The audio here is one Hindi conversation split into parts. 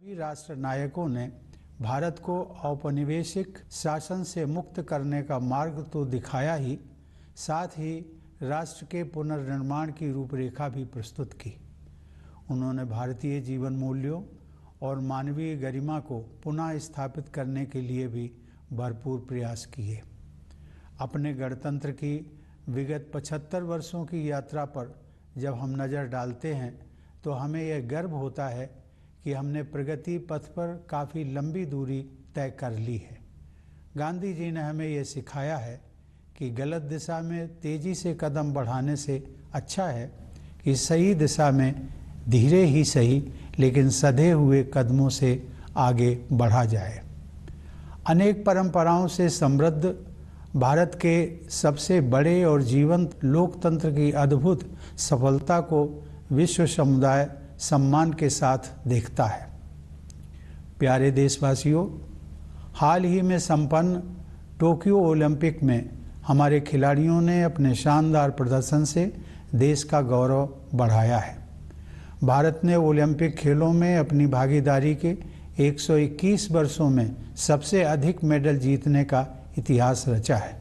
सभी राष्ट्र नायकों ने भारत को औपनिवेशिक शासन से मुक्त करने का मार्ग तो दिखाया ही, साथ ही राष्ट्र के पुनर्निर्माण की रूपरेखा भी प्रस्तुत की। उन्होंने भारतीय जीवन मूल्यों और मानवीय गरिमा को पुनः स्थापित करने के लिए भी भरपूर प्रयास किए। अपने गणतंत्र की विगत 75 वर्षों की यात्रा पर जब हम नज़र डालते हैं तो हमें यह गर्व होता है कि हमने प्रगति पथ पर काफ़ी लंबी दूरी तय कर ली है। गांधी जी ने हमें यह सिखाया है कि गलत दिशा में तेज़ी से कदम बढ़ाने से अच्छा है कि सही दिशा में धीरे ही सही लेकिन सधे हुए कदमों से आगे बढ़ा जाए। अनेक परंपराओं से समृद्ध भारत के सबसे बड़े और जीवंत लोकतंत्र की अद्भुत सफलता को विश्व समुदाय सम्मान के साथ देखता है। प्यारे देशवासियों, हाल ही में संपन्न टोक्यो ओलंपिक में हमारे खिलाड़ियों ने अपने शानदार प्रदर्शन से देश का गौरव बढ़ाया है। भारत ने ओलंपिक खेलों में अपनी भागीदारी के 121 वर्षों में सबसे अधिक मेडल जीतने का इतिहास रचा है।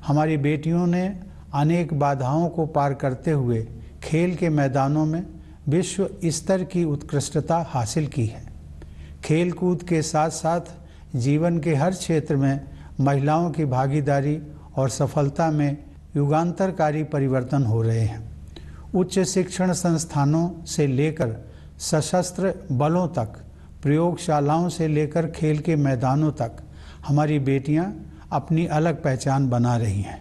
हमारी बेटियों ने अनेक बाधाओं को पार करते हुए खेल के मैदानों में विश्व स्तर की उत्कृष्टता हासिल की है। खेल कूद के साथ साथ जीवन के हर क्षेत्र में महिलाओं की भागीदारी और सफलता में युगांतरकारी परिवर्तन हो रहे हैं। उच्च शिक्षण संस्थानों से लेकर सशस्त्र बलों तक, प्रयोगशालाओं से लेकर खेल के मैदानों तक हमारी बेटियां अपनी अलग पहचान बना रही हैं।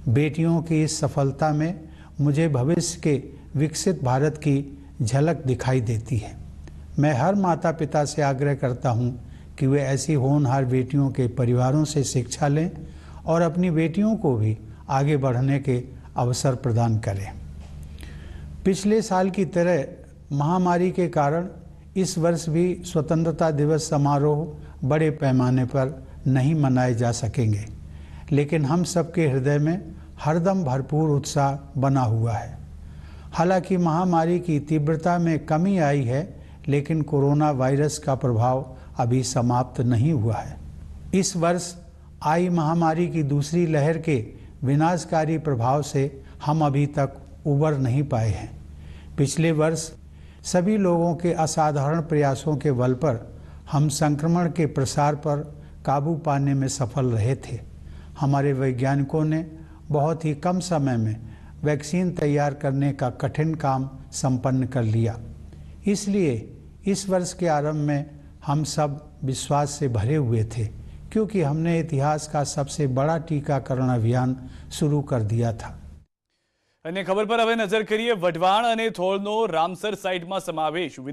बेटियों की इस सफलता में मुझे भविष्य के विकसित भारत की झलक दिखाई देती है। मैं हर माता पिता से आग्रह करता हूं कि वे ऐसी होनहार बेटियों के परिवारों से शिक्षा लें और अपनी बेटियों को भी आगे बढ़ने के अवसर प्रदान करें। पिछले साल की तरह महामारी के कारण इस वर्ष भी स्वतंत्रता दिवस समारोह बड़े पैमाने पर नहीं मनाए जा सकेंगे, लेकिन हम सबके हृदय में हरदम भरपूर उत्साह बना हुआ है। हालांकि महामारी की तीव्रता में कमी आई है, लेकिन कोरोना वायरस का प्रभाव अभी समाप्त नहीं हुआ है। इस वर्ष आई महामारी की दूसरी लहर के विनाशकारी प्रभाव से हम अभी तक उबर नहीं पाए हैं। पिछले वर्ष सभी लोगों के असाधारण प्रयासों के बल पर हम संक्रमण के प्रसार पर काबू पाने में सफल रहे थे। हमारे वैज्ञानिकों ने बहुत ही कम समय में वैक्सीन तैयार करने का कठिन काम संपन्न कर लिया। इसलिए इस वर्ष के आरंभ में हम सब विश्वास से भरे हुए थे, क्योंकि हमने इतिहास का सबसे बड़ा टीकाकरण अभियान शुरू कर दिया था। अन्य खबर पर हमें नजर करिए। वढवाण અને થોળનો રામસર સાઇટમાં સમાવેશ